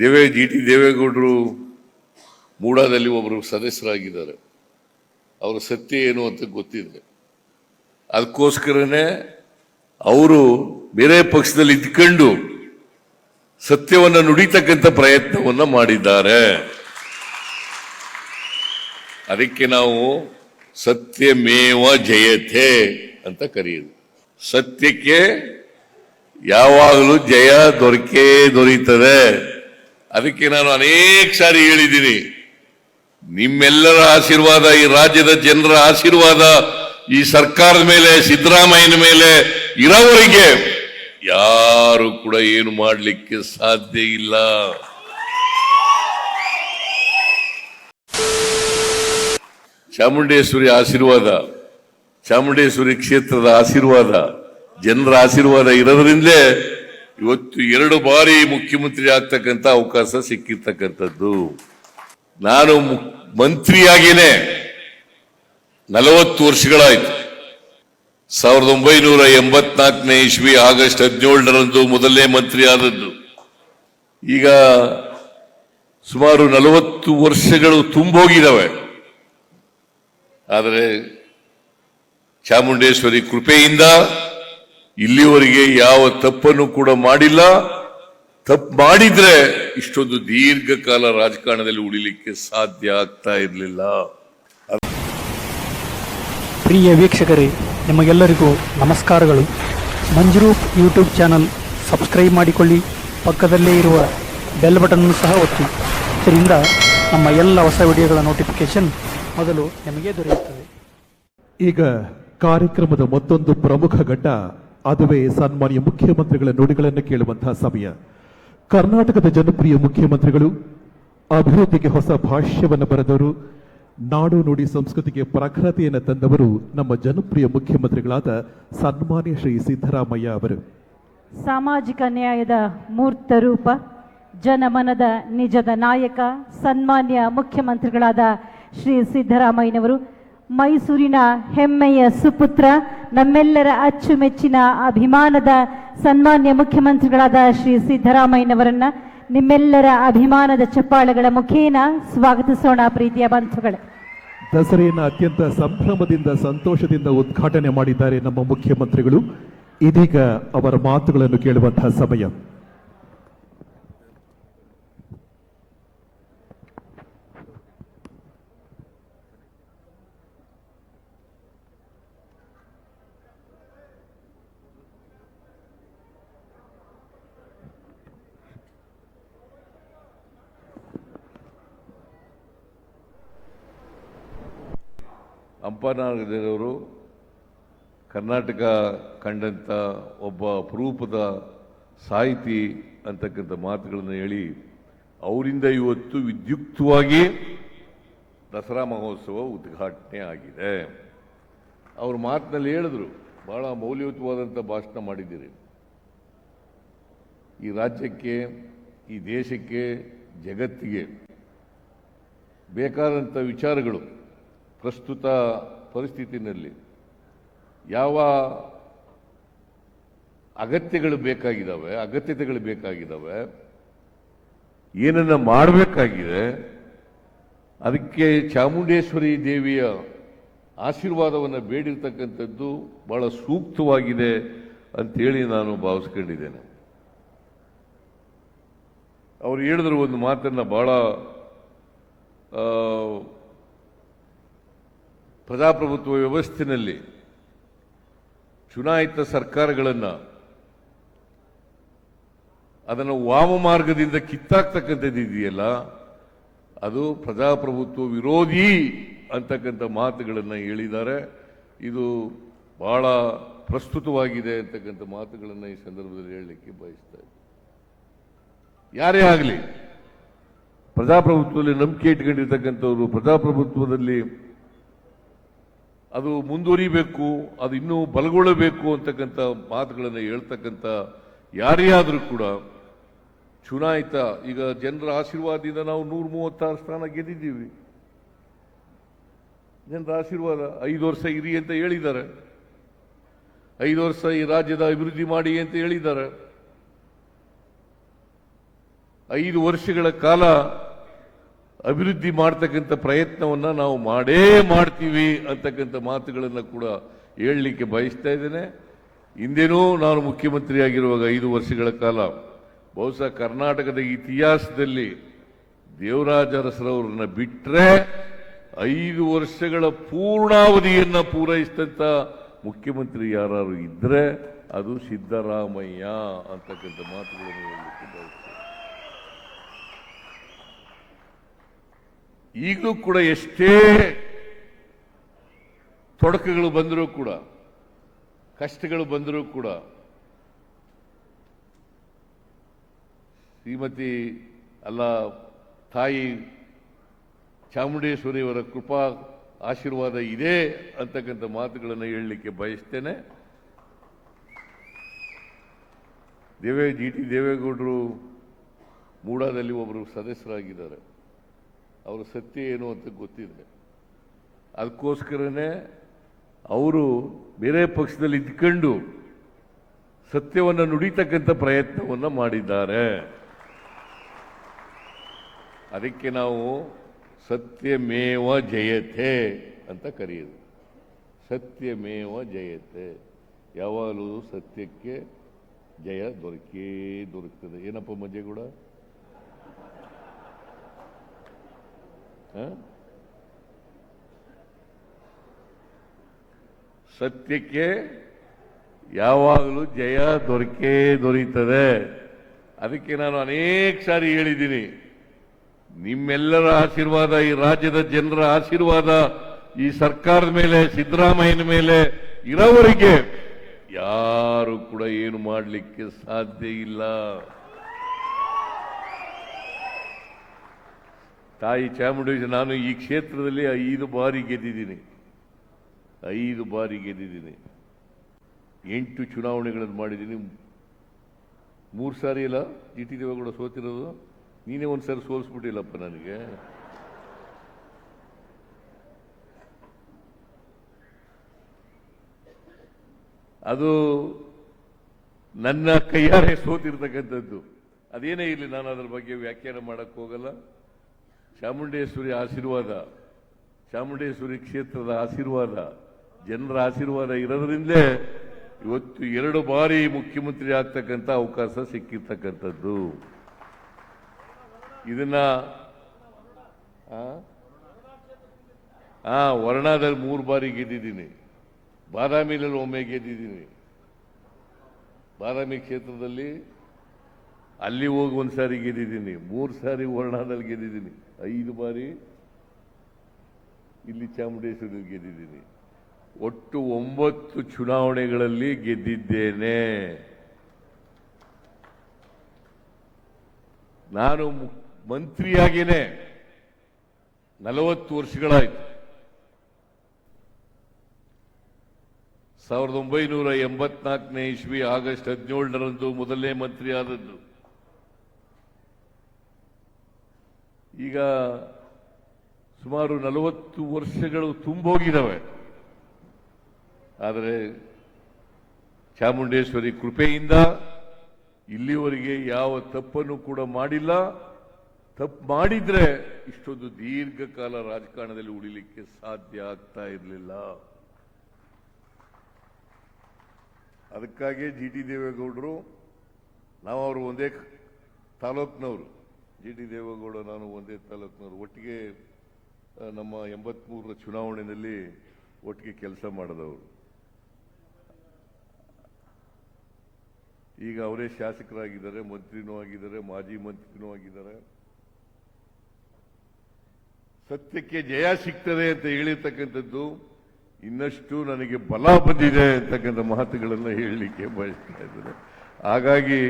GT. ದೇವೇಗೌಡರು ಮೂಡಾದಲ್ಲಿ ಒಬ್ಬರು ಸದಸ್ಯರಾಗಿದ್ದಾರೆ. ಅವರ ಸತ್ಯ ಏನು ಅಂತ ಗೊತ್ತಿದೆ. ಅದಕ್ಕೋಸ್ಕರನೇ ಅವರು ಬೇರೆ ಪಕ್ಷದಲ್ಲಿ ಇದ್ಕೊಂಡು ಸತ್ಯವನ್ನು ನುಡಿತಕ್ಕಂಥ ಪ್ರಯತ್ನವನ್ನ ಮಾಡಿದ್ದಾರೆ. ಅದಕ್ಕೆ ನಾವು ಸತ್ಯಮೇವ ಜಯತೆ ಅಂತ ಕರೆಯುವುದು. ಸತ್ಯಕ್ಕೆ ಯಾವಾಗಲೂ ಜಯ ದೊರೀತದೆ. ಅದಕ್ಕೆ ನಾನು ಅನೇಕ ಸಾರಿ ಹೇಳಿದ್ದೀನಿ, ನಿಮ್ಮೆಲ್ಲರ ಆಶೀರ್ವಾದ, ಈ ರಾಜ್ಯದ ಜನರ ಆಶೀರ್ವಾದ ಈ ಸರ್ಕಾರದ ಮೇಲೆ, ಸಿದ್ದರಾಮಯ್ಯನ ಮೇಲೆ ಇರೋವರೆಗೆ ಯಾರು ಕೂಡ ಏನು ಮಾಡಲಿಕ್ಕೆ ಸಾಧ್ಯ ಇಲ್ಲ. ಚಾಮುಂಡೇಶ್ವರಿ ಆಶೀರ್ವಾದ, ಚಾಮುಂಡೇಶ್ವರಿ ಕ್ಷೇತ್ರದ ಆಶೀರ್ವಾದ, ಜನರ ಆಶೀರ್ವಾದ ಇರೋದ್ರಿಂದಲೇ ಇವತ್ತು 2 ಬಾರಿ ಮುಖ್ಯಮಂತ್ರಿ ಆಗ್ತಕ್ಕಂಥ ಅವಕಾಶ ಸಿಕ್ಕಿರ್ತಕ್ಕಂಥದ್ದು. ನಾನು ಮಂತ್ರಿಯಾಗೇನೆ 40 ವರ್ಷಗಳಾಯ್ತು. 1984ನೇ ಇಸ್ವಿ ಆಗಸ್ಟ್ 17ರಂದು ಮೊದಲನೇ ಮಂತ್ರಿ ಆದದ್ದು. ಈಗ ಸುಮಾರು 40 ವರ್ಷಗಳು ತುಂಬೋಗಿದ್ದಾವೆ. ಆದರೆ ಚಾಮುಂಡೇಶ್ವರಿ ಕೃಪೆಯಿಂದ ಇಲ್ಲಿವರೆಗೆ ಯಾವ ತಪ್ಪನ್ನು ಕೂಡ ಮಾಡಿಲ್ಲ. ತಪ್ಪು ಮಾಡಿದ್ರೆ ಇಷ್ಟೊಂದು ದೀರ್ಘಕಾಲ ರಾಜಕಾರಣದಲ್ಲಿ ಉಳಿಲಿಕ್ಕೆ ಸಾಧ್ಯ ಆಗ್ತಾ ಇರಲಿಲ್ಲ. ಪ್ರಿಯ ವೀಕ್ಷಕರೇ, ನಿಮಗೆಲ್ಲರಿಗೂ ನಮಸ್ಕಾರಗಳು. ಮಂಜುರೂಪ್ ಯೂಟ್ಯೂಬ್ ಚಾನಲ್ ಸಬ್ಸ್ಕ್ರೈಬ್ ಮಾಡಿಕೊಳ್ಳಿ, ಪಕ್ಕದಲ್ಲೇ ಇರುವ ಬೆಲ್ ಬಟನ್ ಸಹ ಒತ್ತಿ. ಇದರಿಂದ ನಮ್ಮ ಎಲ್ಲ ಹೊಸ ವಿಡಿಯೋಗಳ ನೋಟಿಫಿಕೇಶನ್ ಮೊದಲು ನಿಮಗೆ ದೊರೆಯುತ್ತದೆ. ಈಗ ಕಾರ್ಯಕ್ರಮದ ಮತ್ತೊಂದು ಪ್ರಮುಖ ಘಟ್ಟ, ಅದುವೇ ಸನ್ಮಾನ್ಯ ಮುಖ್ಯಮಂತ್ರಿಗಳ ನುಡಿಗಳನ್ನು ಕೇಳುವಂತಹ ಸಮಯ. ಕರ್ನಾಟಕದ ಜನಪ್ರಿಯ ಮುಖ್ಯಮಂತ್ರಿಗಳು, ಅಭಿವೃದ್ಧಿಗೆ ಹೊಸ ಭಾಷ್ಯವನ್ನು ಬರೆದವರು, ನಾಡು ನುಡಿ ಸಂಸ್ಕೃತಿಗೆ ಪ್ರಖರತೆಯನ್ನು ತಂದವರು ನಮ್ಮ ಜನಪ್ರಿಯ ಮುಖ್ಯಮಂತ್ರಿಗಳಾದ ಸನ್ಮಾನ್ಯ ಶ್ರೀ ಸಿದ್ದರಾಮಯ್ಯ ಅವರು. ಸಾಮಾಜಿಕ ನ್ಯಾಯದ ಮೂರ್ತ ರೂಪ, ಜನಮನದ ನಿಜದ ನಾಯಕ, ಸನ್ಮಾನ್ಯ ಮುಖ್ಯಮಂತ್ರಿಗಳಾದ ಶ್ರೀ ಸಿದ್ದರಾಮಯ್ಯನವರು, ಮೈಸೂರಿನ ಹೆಮ್ಮೆಯ ಸುಪುತ್ರ, ನಮ್ಮೆಲ್ಲರ ಅಚ್ಚುಮೆಚ್ಚಿನ ಅಭಿಮಾನದ ಸನ್ಮಾನ್ಯ ಮುಖ್ಯಮಂತ್ರಿಗಳಾದ ಶ್ರೀ ಸಿದ್ದರಾಮಯ್ಯನವರನ್ನ ನಿಮ್ಮೆಲ್ಲರ ಅಭಿಮಾನದ ಚಪ್ಪಾಳೆಗಳ ಮುಖೇನ ಸ್ವಾಗತಿಸೋಣ. ಪ್ರೀತಿಯ ಬಂಧುಗಳೇ, ದಸರೆಯನ್ನು ಅತ್ಯಂತ ಸಂಭ್ರಮದಿಂದ, ಸಂತೋಷದಿಂದ ಉದ್ಘಾಟನೆ ಮಾಡಿದ್ದಾರೆ ನಮ್ಮ ಮುಖ್ಯಮಂತ್ರಿಗಳು. ಇದೀಗ ಅವರ ಮಾತುಗಳನ್ನು ಕೇಳುವಂತಹ ಸಮಯ. ಹಂಪನಾಗದವರು ಕರ್ನಾಟಕ ಕಂಡಂಥ ಒಬ್ಬ ಅಪರೂಪದ ಸಾಹಿತಿ ಅಂತಕ್ಕಂಥ ಮಾತುಗಳನ್ನು ಹೇಳಿ ಅವರಿಂದ ಇವತ್ತು ವಿದ್ಯುಕ್ತವಾಗಿ ದಸರಾ ಮಹೋತ್ಸವ ಉದ್ಘಾಟನೆ ಆಗಿದೆ. ಅವ್ರ ಮಾತಿನಲ್ಲಿ ಹೇಳಿದ್ರು, ಬಹಳ ಮೌಲ್ಯಯುತವಾದಂಥ ಭಾಷಣ ಮಾಡಿದ್ದೀರಿ. ಈ ರಾಜ್ಯಕ್ಕೆ, ಈ ದೇಶಕ್ಕೆ, ಜಗತ್ತಿಗೆ ಬೇಕಾದಂಥ ವಿಚಾರಗಳು ಪ್ರಸ್ತುತ ಪರಿಸ್ಥಿತಿನಲ್ಲಿ ಯಾವ ಅಗತ್ಯತೆಗಳು ಬೇಕಾಗಿದ್ದಾವೆ, ಏನನ್ನ ಮಾಡಬೇಕಾಗಿದೆ, ಅದಕ್ಕೆ ಚಾಮುಂಡೇಶ್ವರಿ ದೇವಿಯ ಆಶೀರ್ವಾದವನ್ನು ಬೇಡಿರ್ತಕ್ಕಂಥದ್ದು ಬಹಳ ಸೂಕ್ತವಾಗಿದೆ ಅಂತೇಳಿ ನಾನು ಭಾವಿಸ್ಕೊಂಡಿದ್ದೇನೆ. ಅವರು ಹೇಳಿದ್ರು ಒಂದು ಮಾತನ್ನ, ಬಹಳ ಪ್ರಜಾಪ್ರಭುತ್ವ ವ್ಯವಸ್ಥೆಯಲ್ಲಿ ಚುನಾಯಿತ ಸರ್ಕಾರಗಳನ್ನು ಅದನ್ನು ವಾಮ ಮಾರ್ಗದಿಂದ ಕಿತ್ತಾಕ್ತಕ್ಕಂಥದ್ದು ಇದೆಯಲ್ಲ, ಅದು ಪ್ರಜಾಪ್ರಭುತ್ವ ವಿರೋಧಿ ಅಂತಕ್ಕಂಥ ಮಾತುಗಳನ್ನು ಹೇಳಿದ್ದಾರೆ. ಇದು ಬಹಳ ಪ್ರಸ್ತುತವಾಗಿದೆ ಅಂತಕ್ಕಂಥ ಮಾತುಗಳನ್ನು ಈ ಸಂದರ್ಭದಲ್ಲಿ ಹೇಳಲಿಕ್ಕೆ ಬಯಸ್ತಾ ಇದ್ದೀನಿ. ಯಾರೇ ಆಗಲಿ ಪ್ರಜಾಪ್ರಭುತ್ವದಲ್ಲಿ ನಂಬಿಕೆ ಇಟ್ಕೊಂಡಿರ್ತಕ್ಕಂಥವ್ರು, ಪ್ರಜಾಪ್ರಭುತ್ವದಲ್ಲಿ ಅದು ಮುಂದುವರಿಬೇಕು, ಅದು ಇನ್ನೂ ಬಲಗೊಳ್ಳಬೇಕು ಅಂತಕ್ಕಂಥ ಮಾತುಗಳನ್ನು ಹೇಳ್ತಕ್ಕಂಥ ಯಾರೇ ಆದರೂ ಕೂಡ ಚುನಾಯಿತ, ಈಗ ಜನರ ಆಶೀರ್ವಾದದಿಂದ ನಾವು 136 ಸ್ಥಾನ ಗೆದ್ದಿದ್ದೀವಿ. ಜನರ ಆಶೀರ್ವಾದ, 5 ವರ್ಷ ಇರಿ ಅಂತ ಹೇಳಿದ್ದಾರೆ, 5 ವರ್ಷ ಈ ರಾಜ್ಯದ ಅಭಿವೃದ್ಧಿ ಮಾಡಿ ಅಂತ ಹೇಳಿದ್ದಾರೆ. 5 ವರ್ಷಗಳ ಕಾಲ ಅಭಿವೃದ್ಧಿ ಮಾಡ್ತಕ್ಕಂಥ ಪ್ರಯತ್ನವನ್ನ ನಾವು ಮಾಡೇ ಮಾಡ್ತೀವಿ ಅಂತಕ್ಕಂಥ ಮಾತುಗಳನ್ನು ಕೂಡ ಹೇಳಲಿಕ್ಕೆ ಬಯಸ್ತಾ ಇದ್ದೇನೆ. ಹಿಂದೇನೂ ನಾನು ಮುಖ್ಯಮಂತ್ರಿ ಆಗಿರುವಾಗ 5 ವರ್ಷಗಳ ಕಾಲ ಬಹುಶಃ ಕರ್ನಾಟಕದ ಇತಿಹಾಸದಲ್ಲಿ ದೇವರಾಜ ಅರಸರವರನ್ನ ಬಿಟ್ಟರೆ 5 ವರ್ಷಗಳ ಪೂರ್ಣಾವಧಿಯನ್ನ ಪೂರೈಸಿದಂತ ಮುಖ್ಯಮಂತ್ರಿ ಯಾರು ಇದ್ರೆ ಅದು ಸಿದ್ದರಾಮಯ್ಯ ಅಂತಕ್ಕಂಥ ಮಾತುಗಳನ್ನು ಹೇಳಲಿಕ್ಕೆ ಬಯಸ್ತೇನೆ. ಈಗಲೂ ಕೂಡ ಎಷ್ಟೇ ತೊಡಕುಗಳು ಬಂದರೂ ಕೂಡ, ಕಷ್ಟಗಳು ಬಂದರೂ ಕೂಡ ಶ್ರೀಮತಿ ಅಲ್ಲ ತಾಯಿ ಚಾಮುಂಡೇಶ್ವರಿಯವರ ಕೃಪಾ ಆಶೀರ್ವಾದ ಇದೆ ಅಂತಕ್ಕಂಥ ಮಾತುಗಳನ್ನು ಹೇಳಲಿಕ್ಕೆ ಬಯಸ್ತೇನೆ. ಜಿ ಟಿ ದೇವೇಗೌಡರು ಮೂಡಾದಲ್ಲಿ ಒಬ್ಬರು ಸದಸ್ಯರಾಗಿದ್ದಾರೆ. ಅವರ ಸತ್ಯ ಏನು ಅಂತ ಗೊತ್ತಿದೆ. ಅದಕ್ಕೋಸ್ಕರನೇ ಅವರು ಬೇರೆ ಪಕ್ಷದಲ್ಲಿ ಇದ್ಕೊಂಡು ಸತ್ಯವನ್ನು ನುಡಿತಕ್ಕಂಥ ಪ್ರಯತ್ನವನ್ನು ಮಾಡಿದ್ದಾರೆ. ಅದಕ್ಕೆ ನಾವು ಸತ್ಯಮೇವ ಜಯತೆ ಅಂತ ಕರೆಯೋದು. ಸತ್ಯಮೇವ ಜಯತೆ, ಯಾವಾಗಲೂ ಸತ್ಯಕ್ಕೆ ಜಯ ದೊರಕ್ತದೆ. ಏನಪ್ಪ ಮಜ್ಜೆಗೂಡ? ಸತ್ಯಕ್ಕೆ ಯಾವಾಗಲೂ ಜಯ ದೊರೀತದೆ. ಅದಕ್ಕೆ ನಾನು ಅನೇಕ ಸಾರಿ ಹೇಳಿದ್ದೀನಿ, ನಿಮ್ಮೆಲ್ಲರ ಆಶೀರ್ವಾದ, ಈ ರಾಜ್ಯದ ಜನರ ಆಶೀರ್ವಾದ ಈ ಸರ್ಕಾರದ ಮೇಲೆ, ಸಿದ್ದರಾಮಯ್ಯನ ಮೇಲೆ ಇರೋವರೆಗೆ ಯಾರು ಕೂಡ ಏನು ಮಾಡಲಿಕ್ಕೆ ಸಾಧ್ಯ ಇಲ್ಲ. ತಾಯಿ ಚಾಮುಂಡೇಶ್ವರಿ, ನಾನು ಈ ಕ್ಷೇತ್ರದಲ್ಲಿ 5 ಬಾರಿ ಗೆದ್ದಿದ್ದೀನಿ. 5 ಬಾರಿ ಗೆದ್ದಿದ್ದೀನಿ. 8 ಚುನಾವಣೆಗಳನ್ನು ಮಾಡಿದ್ದೀನಿ. 3 ಸಾರಿ ಇಲ್ಲ ಜಿ ಟಿ ದೇವೇಗೌಡ ಸೋತಿರೋದು. ನೀನೇ ಒಂದ್ಸರಿ ಸೋಲಿಸ್ಬಿಟ್ಟಿಲ್ಲಪ್ಪ ನನಗೆ. ಅದು ನನ್ನ ಕೈಯಾರೆ ಸೋತಿರ್ತಕ್ಕಂಥದ್ದು. ಅದೇನೇ ಇರಲಿ, ನಾನು ಅದರ ಬಗ್ಗೆ ವ್ಯಾಖ್ಯಾನ ಮಾಡಕ್ಕೆ ಹೋಗಲ್ಲ. ಚಾಮುಂಡೇಶ್ವರಿ ಆಶೀರ್ವಾದ, ಚಾಮುಂಡೇಶ್ವರಿ ಕ್ಷೇತ್ರದ ಆಶೀರ್ವಾದ, ಜನರ ಆಶೀರ್ವಾದ ಇರೋದ್ರಿಂದಲೇ ಇವತ್ತು 2 ಬಾರಿ ಮುಖ್ಯಮಂತ್ರಿ ಆಗ್ತಕ್ಕಂಥ ಅವಕಾಶ ಸಿಕ್ಕಿರ್ತಕ್ಕಂಥದ್ದು. ಇದನ್ನ ವರ್ಣಾದಲ್ಲಿ 3 ಬಾರಿ ಗೆದ್ದಿದ್ದೀನಿ. ಬಾದಾಮಿನಲ್ಲಿ ಒಮ್ಮೆ ಗೆದ್ದಿದ್ದೀನಿ. ಬಾದಾಮಿ ಕ್ಷೇತ್ರದಲ್ಲಿ ಅಲ್ಲಿ ಹೋಗಿ 1 ಸಾರಿ ಗೆದ್ದಿದ್ದೀನಿ. 3 ಸಾರಿ ವರ್ಣಾದಲ್ಲಿ ಗೆದ್ದಿದ್ದೀನಿ. 5 ಬಾರಿ ಇಲ್ಲಿ ಚಾಮುಂಡೇಶ್ವರಿ ಗೆದ್ದಿದ್ದೀನಿ. ಒಟ್ಟು 9 ಚುನಾವಣೆಗಳಲ್ಲಿ ಗೆದ್ದಿದ್ದೇನೆ. ನಾನು ಮಂತ್ರಿಯಾಗೇನೆ 40 ವರ್ಷಗಳಾಯಿತು. 1984ನೇ ಇಸ್ವಿ ಆಗಸ್ಟ್ 17ರಂದು ಮೊದಲನೇ ಮಂತ್ರಿ ಆದದ್ದು. ಈಗ ಸುಮಾರು 40 ವರ್ಷಗಳು ತುಂಬೋಗಿದ್ದಾವೆ. ಆದರೆ ಚಾಮುಂಡೇಶ್ವರಿ ಕೃಪೆಯಿಂದ ಇಲ್ಲಿವರೆಗೆ ಯಾವ ತಪ್ಪನ್ನು ಕೂಡ ಮಾಡಿಲ್ಲ. ತಪ್ಪು ಮಾಡಿದ್ರೆ ಇಷ್ಟೊಂದು ದೀರ್ಘಕಾಲ ರಾಜಕಾರಣದಲ್ಲಿ ಉಳಿಲಿಕ್ಕೆ ಸಾಧ್ಯ ಆಗ್ತಾ ಇರಲಿಲ್ಲ. ಅದಕ್ಕಾಗಿ ಜಿ ಟಿ ದೇವೇಗೌಡರು, ನಾವು ಅವರು ಒಂದೇ ತಾಲೂಕಿನವರು. ಜಿ ಟಿ ದೇವೇಗೌಡ ನಾನು ಒಂದೇ ತಾಲೂಕಿನವರು. ಒಟ್ಟಿಗೆ ನಮ್ಮ 83ರ ಚುನಾವಣೆಯಲ್ಲಿ ಒಟ್ಟಿಗೆ ಕೆಲಸ ಮಾಡಿದವರು. ಈಗ ಅವರೇ ಶಾಸಕರಾಗಿದ್ದಾರೆ, ಮಂತ್ರಿನೂ ಆಗಿದ್ದಾರೆ, ಮಾಜಿ ಮಂತ್ರಿನೂ ಆಗಿದ್ದಾರೆ. ಸತ್ಯಕ್ಕೆ ಜಯ ಸಿಗ್ತದೆ ಅಂತ ಹೇಳಿರ್ತಕ್ಕಂಥದ್ದು ಇನ್ನಷ್ಟು ನನಗೆ ಬಲ ಬಂದಿದೆ ಅಂತಕ್ಕಂಥ ಮಾತುಗಳನ್ನು ಹೇಳಲಿಕ್ಕೆ ಬಯಸ್ತಾ ಇದ್ದೇನೆ. ಹಾಗಾಗಿ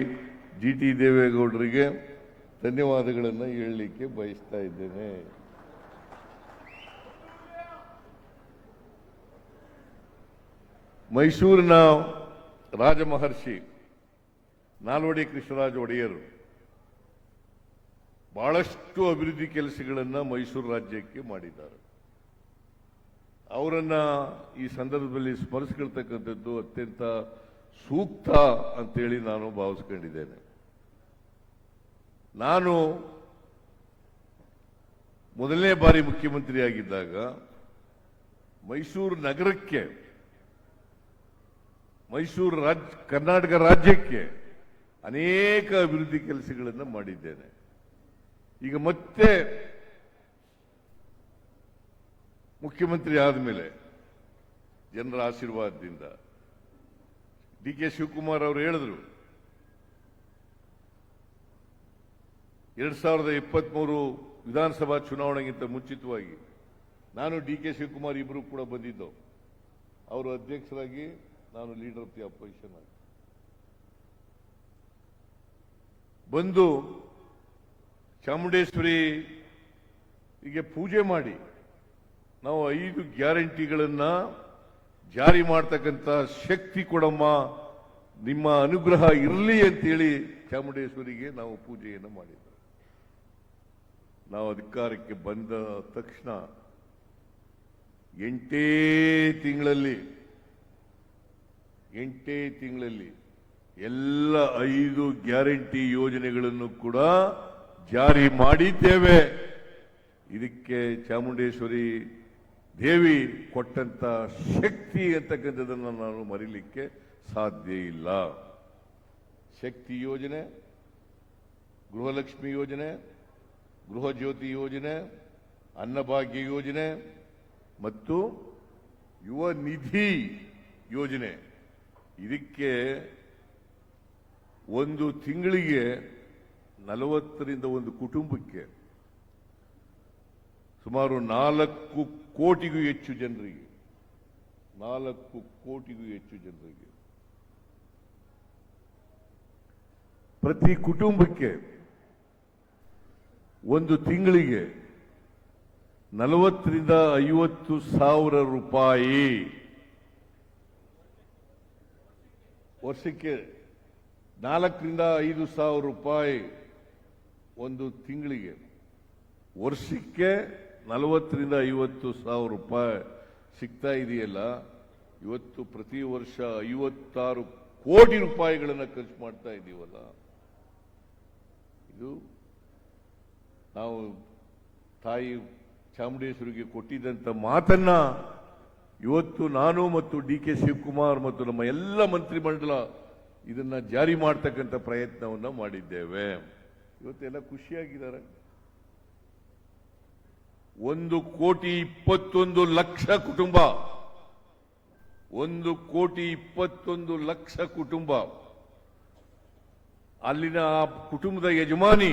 ಜಿ ಟಿ ದೇವೇಗೌಡರಿಗೆ ಧನ್ಯವಾದಗಳನ್ನು ಹೇಳಲಿಕ್ಕೆ ಬಯಸ್ತಾ ಇದ್ದೇನೆ. ಮೈಸೂರಿನ ರಾಜಮಹರ್ಷಿ ನಾಲ್ವಡಿ ಕೃಷ್ಣರಾಜ ಒಡೆಯರು ಬಹಳಷ್ಟು ಅಭಿವೃದ್ಧಿ ಕೆಲಸಗಳನ್ನು ಮೈಸೂರು ರಾಜ್ಯಕ್ಕೆ ಮಾಡಿದ್ದಾರೆ. ಅವರನ್ನ ಈ ಸಂದರ್ಭದಲ್ಲಿ ಸ್ಮರಿಸಿಕೊಳ್ತಕ್ಕಂಥದ್ದು ಅತ್ಯಂತ ಸೂಕ್ತ ಅಂತೇಳಿ ನಾನು ಭಾವಿಸ್ಕೊಂಡಿದ್ದೇನೆ. ನಾನು ಮೊದಲನೇ ಬಾರಿ ಮುಖ್ಯಮಂತ್ರಿಯಾಗಿದ್ದಾಗ ಮೈಸೂರು ನಗರಕ್ಕೆ, ಕರ್ನಾಟಕ ರಾಜ್ಯಕ್ಕೆ ಅನೇಕ ಅಭಿವೃದ್ಧಿ ಕೆಲಸಗಳನ್ನು ಮಾಡಿದ್ದೇನೆ. ಈಗ ಮತ್ತೆ ಮುಖ್ಯಮಂತ್ರಿ ಆದಮೇಲೆ ಜನರ ಆಶೀರ್ವಾದದಿಂದ ಡಿ.ಕೆ. ಶಿವಕುಮಾರ್ ಅವರು ಹೇಳಿದ್ರು 2023 ವಿಧಾನಸಭಾ ಚುನಾವಣೆಗಿಂತ ಮುಂಚಿತವಾಗಿ ನಾನು ಡಿ.ಕೆ. ಶಿವಕುಮಾರ್ ಇಬ್ಬರು ಕೂಡ ಬಂದಿದ್ದು. ಅವರು ಅಧ್ಯಕ್ಷರಾಗಿ, ನಾನು ಲೀಡರ್ ಆಫ್ ದಿ ಅಪೋಸಿಷನ್ ಆಗಿ ಬಂದು ಚಾಮುಂಡೇಶ್ವರಿಗೆ ಪೂಜೆ ಮಾಡಿ ನಾವು 5 ಗ್ಯಾರಂಟಿಗಳನ್ನ ಜಾರಿ ಮಾಡ್ತಕ್ಕಂಥ ಶಕ್ತಿ ಕೊಡಮ್ಮ, ನಿಮ್ಮ ಅನುಗ್ರಹ ಇರಲಿ ಅಂತೇಳಿ ಚಾಮುಂಡೇಶ್ವರಿಗೆ ನಾವು ಪೂಜೆಯನ್ನು ಮಾಡಿದ್ದೇವೆ. ನಾವು ಅಧಿಕಾರಕ್ಕೆ ಬಂದ ತಕ್ಷಣ 8 ತಿಂಗಳಲ್ಲಿ ಎಲ್ಲ 5 ಗ್ಯಾರಂಟಿ ಯೋಜನೆಗಳನ್ನು ಕೂಡ ಜಾರಿ ಮಾಡಿದ್ದೇವೆ. ಇದಕ್ಕೆ ಚಾಮುಂಡೇಶ್ವರಿ ದೇವಿ ಕೊಟ್ಟಂತ ಶಕ್ತಿ ಅಂತಕ್ಕಂಥದ್ದನ್ನು ನಾನು ಮರೀಲಿಕ್ಕೆ ಸಾಧ್ಯ ಇಲ್ಲ. ಶಕ್ತಿ ಯೋಜನೆ, ಗೃಹಲಕ್ಷ್ಮಿ ಯೋಜನೆ, ಗೃಹ ಜ್ಯೋತಿ ಯೋಜನೆ, ಅನ್ನಭಾಗ್ಯ ಯೋಜನೆ ಮತ್ತು ಯುವ ನಿಧಿ ಯೋಜನೆ. ಇದಕ್ಕೆ ಒಂದು ತಿಂಗಳಿಗೆ 40ರಿಂದ ಒಂದು ಕುಟುಂಬಕ್ಕೆ ಸುಮಾರು 4 ಕೋಟಿಗೂ ಹೆಚ್ಚು ಜನರಿಗೆ ಪ್ರತಿ ಕುಟುಂಬಕ್ಕೆ ಒಂದು ತಿಂಗಳಿಗೆ 40ರಿಂದ 50 ಸಾವಿರ ರೂಪಾಯಿ, ವರ್ಷಕ್ಕೆ 4ರಿಂದ 5 ಸಾವಿರ ರೂಪಾಯಿ ಒಂದು ತಿಂಗಳಿಗೆ, ವರ್ಷಕ್ಕೆ 40ರಿಂದ 50 ಸಾವಿರ ರೂಪಾಯಿ ಸಿಗ್ತಾ ಇದೆಯಲ್ಲ. ಇವತ್ತು ಪ್ರತಿ ವರ್ಷ 56 ಕೋಟಿ ರೂಪಾಯಿಗಳನ್ನು ಖರ್ಚು ಮಾಡ್ತಾ ಇದ್ದೀವಲ್ಲ. ಇದು ನಾವು ತಾಯಿ ಚಾಮುಂಡೇಶ್ವರಿಗೆ ಕೊಟ್ಟಿದ್ದಂತ ಮಾತನ್ನ ಇವತ್ತು ನಾನು ಮತ್ತು ಡಿ.ಕೆ. ಶಿವಕುಮಾರ್ ಮತ್ತು ನಮ್ಮ ಎಲ್ಲ ಮಂತ್ರಿಮಂಡಲ ಇದನ್ನ ಜಾರಿ ಮಾಡತಕ್ಕಂಥ ಪ್ರಯತ್ನವನ್ನ ಮಾಡಿದ್ದೇವೆ. ಇವತ್ತೆಲ್ಲ ಖುಷಿಯಾಗಿದ್ದಾರೆ. 1,21,00,000 ಕುಟುಂಬ, 1,21,00,000 ಕುಟುಂಬ, ಅಲ್ಲಿನ ಆ ಕುಟುಂಬದ ಯಜಮಾನಿ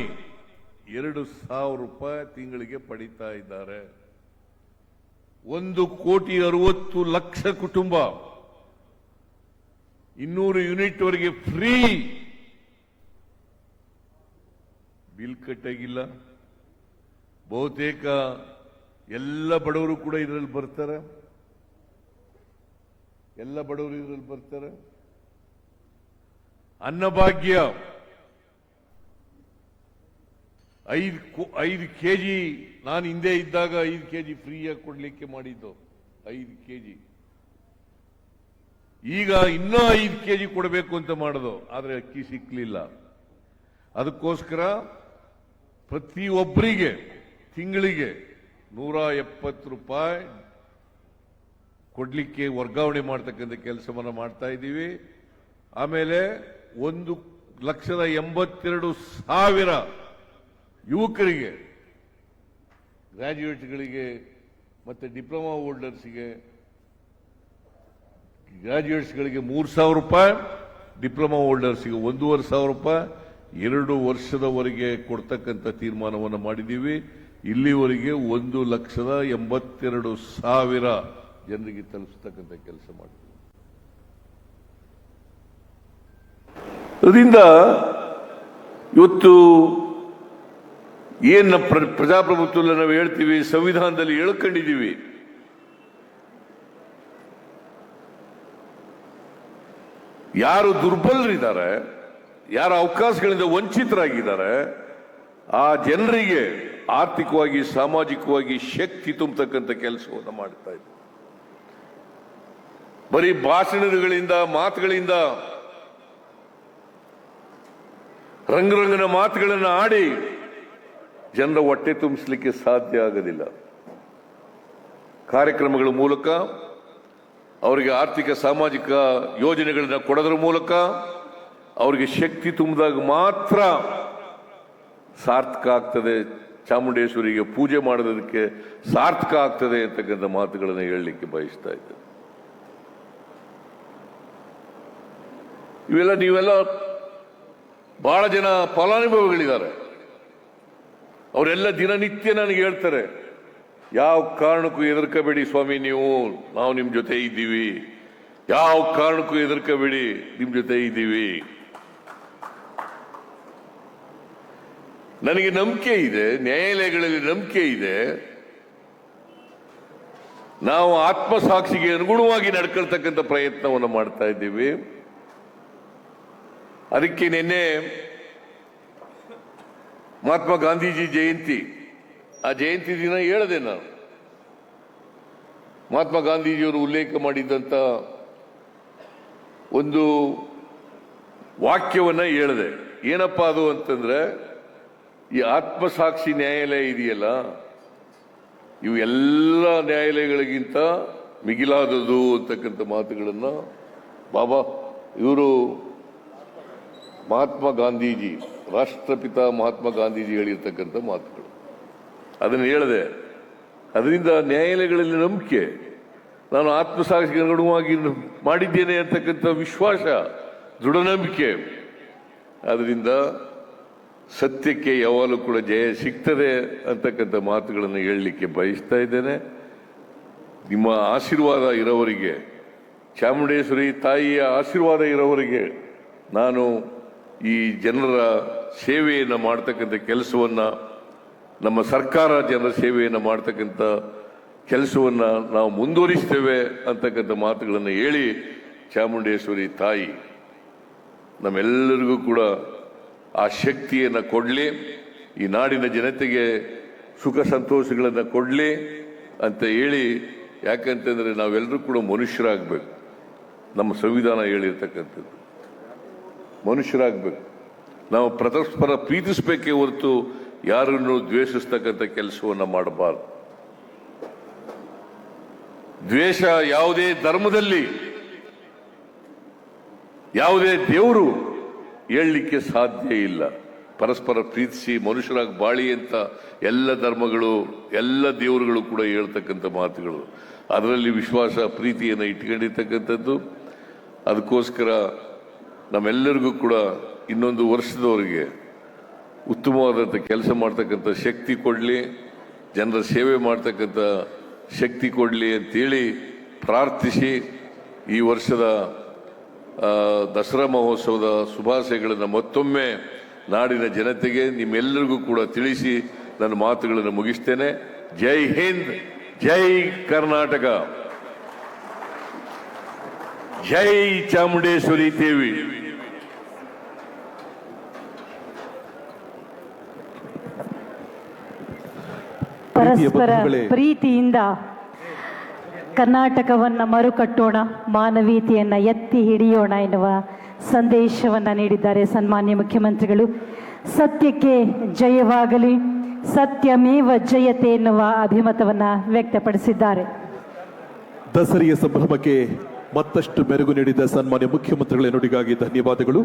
2,000 ರೂಪಾಯಿ ತಿಂಗಳಿಗೆ ಪಡಿತಾ ಇದ್ದಾರೆ. 1,60,00,000 ಕುಟುಂಬ 200 ಯೂನಿಟ್ ವರೆಗೆ ಫ್ರೀ. ಬಿಲ್ ಕಟ್ಟಾಗಿಲ್ಲ. ಬಹುತೇಕ ಎಲ್ಲ ಬಡವರು ಕೂಡ ಇದರಲ್ಲಿ ಬರ್ತಾರೆ. ಅನ್ನಭಾಗ್ಯ 5 ಕೆಜಿ, ನಾನು ಹಿಂದೆ ಇದ್ದಾಗ 5 ಕೆಜಿ ಫ್ರೀಯಾಗಿ ಕೊಡ್ಲಿಕ್ಕೆ ಮಾಡಿದ್ದು. 5 ಕೆಜಿ, ಈಗ ಇನ್ನೂ 5 ಕೆಜಿ ಕೊಡಬೇಕು ಅಂತ ಮಾಡೋದು. ಆದ್ರೆ ಅಕ್ಕಿ ಸಿಕ್ಲಿಲ್ಲ. ಅದಕ್ಕೋಸ್ಕರ ಪ್ರತಿಯೊಬ್ಬರಿಗೆ ತಿಂಗಳಿಗೆ 170 ರೂಪಾಯಿ ಕೊಡ್ಲಿಕ್ಕೆ ವರ್ಗಾವಣೆ ಮಾಡ್ತಕ್ಕಂಥ ಕೆಲಸವನ್ನ ಮಾಡ್ತಾ ಇದ್ದೀವಿ. ಆಮೇಲೆ 1,82,000 ಯುವಕರಿಗೆ, ಗ್ರಾಜ್ಯುಯೇಟ್ಗಳಿಗೆ ಮತ್ತೆ ಡಿಪ್ಲೊಮಾ ಹೋಲ್ಡರ್ಸ್ಗೆ, ಗ್ರಾಜ್ಯುಯೇಟ್ಸ್ಗಳಿಗೆ 3,000 ರೂಪಾಯಿ, ಡಿಪ್ಲೊಮಾ ಹೋಲ್ಡರ್ಸ್ಗೆ 1,500 ರೂಪಾಯಿ 2 ವರ್ಷದವರೆಗೆ ಕೊಡ್ತಕ್ಕಂಥ ತೀರ್ಮಾನವನ್ನು ಮಾಡಿದ್ದೀವಿ. ಇಲ್ಲಿವರೆಗೆ 1,82,000 ಜನರಿಗೆ ತಲುಪಿಸ್ತಕ್ಕಂಥ ಕೆಲಸ ಮಾಡಿದ್ದೀವಿ. ಅದರಿಂದ ಇವತ್ತು ಏನ ಪ್ರಜಾಪ್ರಭುತ್ವದಲ್ಲಿ ನಾವು ಹೇಳ್ತೀವಿ, ಸಂವಿಧಾನದಲ್ಲಿ ಹೇಳ್ಕೊಂಡಿದ್ದೀವಿ. ಯಾರು ದುರ್ಬಲರಿದ್ದಾರೆ, ಯಾರು ಅವಕಾಶಗಳಿಂದ ವಂಚಿತರಾಗಿದ್ದಾರೆ, ಆ ಜನರಿಗೆ ಆರ್ಥಿಕವಾಗಿ, ಸಾಮಾಜಿಕವಾಗಿ ಶಕ್ತಿ ತುಂಬತಕ್ಕಂಥ ಕೆಲಸವನ್ನು ಮಾಡ್ತಾ ಇದ್ದೀವಿ. ಬರೀ ಭಾಷಣಗಳಿಂದ, ಮಾತುಗಳಿಂದ ರಂಗುರಂಗಿನ ಮಾತುಗಳನ್ನು ಆಡಿ ಜನರ ಹೊಟ್ಟೆ ತುಂಬಿಸಲಿಕ್ಕೆ ಸಾಧ್ಯ ಆಗೋದಿಲ್ಲ. ಕಾರ್ಯಕ್ರಮಗಳ ಮೂಲಕ ಅವರಿಗೆ ಆರ್ಥಿಕ ಸಾಮಾಜಿಕ ಯೋಜನೆಗಳನ್ನ ಕೊಡೋದ್ರ ಮೂಲಕ ಅವರಿಗೆ ಶಕ್ತಿ ತುಂಬಿದಾಗ ಮಾತ್ರ ಸಾರ್ಥಕ ಆಗ್ತದೆ, ಚಾಮುಂಡೇಶ್ವರಿಗೆ ಪೂಜೆ ಮಾಡೋದಕ್ಕೆ ಸಾರ್ಥಕ ಆಗ್ತದೆ ಅಂತಕ್ಕಂಥ ಮಾತುಗಳನ್ನು ಹೇಳಲಿಕ್ಕೆ ಬಯಸ್ತಾ ಇದ್ದೆ. ನೀವೆಲ್ಲ ಬಹಳ ಜನ ಫಲಾನುಭವಿಗಳಿದ್ದಾರೆ. ಅವರೆಲ್ಲ ದಿನನಿತ್ಯ ನನಗೆ ಹೇಳ್ತಾರೆ, ಯಾವ ಕಾರಣಕ್ಕೂ ಹೆದರ್ಕಬೇಡಿ ಸ್ವಾಮಿ, ನಾವು ನಿಮ್ ಜೊತೆ ಇದ್ದೀವಿ, ಯಾವ ಕಾರಣಕ್ಕೂ ಹೆದರ್ಕಬೇಡಿ, ನಿಮ್ ಜೊತೆ ಇದ್ದೀವಿ. ನನಗೆ ನಂಬಿಕೆ ಇದೆ, ನ್ಯಾಯಾಲಯಗಳಲ್ಲಿ ನಂಬಿಕೆ ಇದೆ. ನಾವು ಆತ್ಮಸಾಕ್ಷಿಗೆ ಅನುಗುಣವಾಗಿ ನಡ್ಕೊಳ್ತಕ್ಕಂಥ ಪ್ರಯತ್ನವನ್ನು ಮಾಡ್ತಾ ಇದ್ದೀವಿ. ಅದಕ್ಕೆ ನಿನ್ನೆ ಮಹಾತ್ಮ ಗಾಂಧೀಜಿ ಜಯಂತಿ, ಆ ಜಯಂತಿ ದಿನ ಹೇಳಿದೆ ನಾನು, ಮಹಾತ್ಮ ಗಾಂಧೀಜಿಯವರು ಉಲ್ಲೇಖ ಮಾಡಿದ್ದಂತ ಒಂದು ವಾಕ್ಯವನ್ನ ಹೇಳಿದೆ. ಏನಪ್ಪ ಅದು ಅಂತಂದ್ರೆ, ಈ ಆತ್ಮಸಾಕ್ಷಿ ನ್ಯಾಯಾಲಯ ಇದೆಯಲ್ಲ, ಇವು ಎಲ್ಲ ನ್ಯಾಯಾಲಯಗಳಿಗಿಂತ ಮಿಗಿಲಾದದು ಅಂತಕ್ಕಂಥ ಮಾತುಗಳನ್ನ ಬಾಬಾ ಇವರು ಮಹಾತ್ಮ ಗಾಂಧೀಜಿ, ರಾಷ್ಟ್ರಪಿತ ಮಹಾತ್ಮ ಗಾಂಧೀಜಿ ಹೇಳಿರ್ತಕ್ಕಂಥ ಮಾತುಗಳು, ಅದನ್ನು ಹೇಳಿದೆ. ಅದರಿಂದ ನ್ಯಾಯಾಲಯಗಳಲ್ಲಿ ನಂಬಿಕೆ, ನಾನು ಆತ್ಮಸಾಕ್ಷಿಗೆ ಅನುಗುಣವಾಗಿ ಮಾಡಿದ್ದೇನೆ ಅಂತಕ್ಕಂಥ ವಿಶ್ವಾಸ, ದೃಢ ನಂಬಿಕೆ. ಅದರಿಂದ ಸತ್ಯಕ್ಕೆ ಯಾವಾಗಲೂ ಕೂಡ ಜಯ ಸಿಗ್ತದೆ ಅಂತಕ್ಕಂಥ ಮಾತುಗಳನ್ನು ಹೇಳಲಿಕ್ಕೆ ಬಯಸ್ತಾ ಇದ್ದೇನೆ. ನಿಮ್ಮ ಆಶೀರ್ವಾದ ಇರೋವರಿಗೆ, ಚಾಮುಂಡೇಶ್ವರಿ ತಾಯಿಯ ಆಶೀರ್ವಾದ ಇರೋವರಿಗೆ ನಾನು ಈ ಜನರ ಸೇವೆಯನ್ನು ಮಾಡ್ತಕ್ಕಂಥ ಕೆಲಸವನ್ನ, ನಮ್ಮ ಸರ್ಕಾರ ಜನರ ಸೇವೆಯನ್ನು ಮಾಡ್ತಕ್ಕಂಥ ಕೆಲಸವನ್ನ ನಾವು ಮುಂದುವರಿಸ್ತೇವೆ ಅಂತಕ್ಕಂಥ ಮಾತುಗಳನ್ನು ಹೇಳಿ, ಚಾಮುಂಡೇಶ್ವರಿ ತಾಯಿ ನಮ್ಮೆಲ್ಲರಿಗೂ ಕೂಡ ಆ ಶಕ್ತಿಯನ್ನು ಕೊಡಲಿ, ಈ ನಾಡಿನ ಜನತೆಗೆ ಸುಖ ಸಂತೋಷಗಳನ್ನು ಕೊಡಲಿ ಅಂತ ಹೇಳಿ. ಯಾಕಂತಂದ್ರೆ ನಾವೆಲ್ಲರೂ ಕೂಡ ಮನುಷ್ಯರಾಗಬೇಕು. ನಮ್ಮ ಸಂವಿಧಾನ ಹೇಳಿರ್ತಕ್ಕಂಥದ್ದು ಮನುಷ್ಯರಾಗಬೇಕು. ನಾವು ಪರಸ್ಪರ ಪ್ರೀತಿಸಬೇಕೇ ಹೊರತು ಯಾರನ್ನು ದ್ವೇಷಿಸ್ತಕ್ಕಂಥ ಕೆಲಸವನ್ನು ಮಾಡಬಾರದು. ದ್ವೇಷ ಯಾವುದೇ ಧರ್ಮದಲ್ಲಿ, ಯಾವುದೇ ದೇವರು ಹೇಳಲಿಕ್ಕೆ ಸಾಧ್ಯ ಇಲ್ಲ. ಪರಸ್ಪರ ಪ್ರೀತಿಸಿ ಮನುಷ್ಯರಾಗಿ ಬಾಳಿ ಅಂತ ಎಲ್ಲ ಧರ್ಮಗಳು, ಎಲ್ಲ ದೇವರುಗಳು ಕೂಡ ಹೇಳ್ತಕ್ಕಂಥ ಮಾತುಗಳು. ಅದರಲ್ಲಿ ವಿಶ್ವಾಸ, ಪ್ರೀತಿಯನ್ನು ಇಟ್ಕೊಂಡಿರ್ತಕ್ಕಂಥದ್ದು. ಅದಕ್ಕೋಸ್ಕರ ನಮ್ಮೆಲ್ಲರಿಗೂ ಕೂಡ ಇನ್ನೊಂದು ವರ್ಷದವರೆಗೆ ಉತ್ತಮವಾದಂಥ ಕೆಲಸ ಮಾಡ್ತಕ್ಕಂಥ ಶಕ್ತಿ ಕೊಡಲಿ, ಜನರ ಸೇವೆ ಮಾಡ್ತಕ್ಕಂಥ ಶಕ್ತಿ ಕೊಡಲಿ ಅಂತೇಳಿ ಪ್ರಾರ್ಥಿಸಿ, ಈ ವರ್ಷದ ದಸರಾ ಮಹೋತ್ಸವದ ಶುಭಾಶಯಗಳನ್ನು ಮತ್ತೊಮ್ಮೆ ನಾಡಿನ ಜನತೆಗೆ, ನಿಮ್ಮೆಲ್ಲರಿಗೂ ಕೂಡ ತಿಳಿಸಿ ನನ್ನ ಮಾತುಗಳನ್ನು ಮುಗಿಸ್ತೇನೆ. ಜೈ ಹಿಂದ್, ಜೈ ಕರ್ನಾಟಕ, ಜೈ ಚಾಮುಂಡೇಶ್ವರಿ ದೇವಿ. ಪರಸ್ಪರ ಪ್ರೀತಿಯಿಂದ ಕರ್ನಾಟಕವನ್ನ ಮರುಕಟ್ಟೋಣ, ಮಾನವೀಯತೆಯನ್ನ ಎತ್ತಿ ಹಿಡಿಯೋಣ ಎನ್ನುವ ಸಂದೇಶವನ್ನ ನೀಡಿದ್ದಾರೆ ಸನ್ಮಾನ್ಯ ಮುಖ್ಯಮಂತ್ರಿಗಳು. ಸತ್ಯಕ್ಕೆ ಜಯವಾಗಲಿ, ಸತ್ಯಮೇವ ಜಯತೆ ಎನ್ನುವ ಅಭಿಮತವನ್ನ ವ್ಯಕ್ತಪಡಿಸಿದ್ದಾರೆ. ದಸರೆಯ ಸಂಭ್ರಮಕ್ಕೆ ಮತ್ತಷ್ಟು ಮೆರುಗು ನೀಡಿದ ಸನ್ಮಾನ್ಯ ಮುಖ್ಯಮಂತ್ರಿಗಳ ನುಡಿಗಾಗಿ ಧನ್ಯವಾದಗಳು.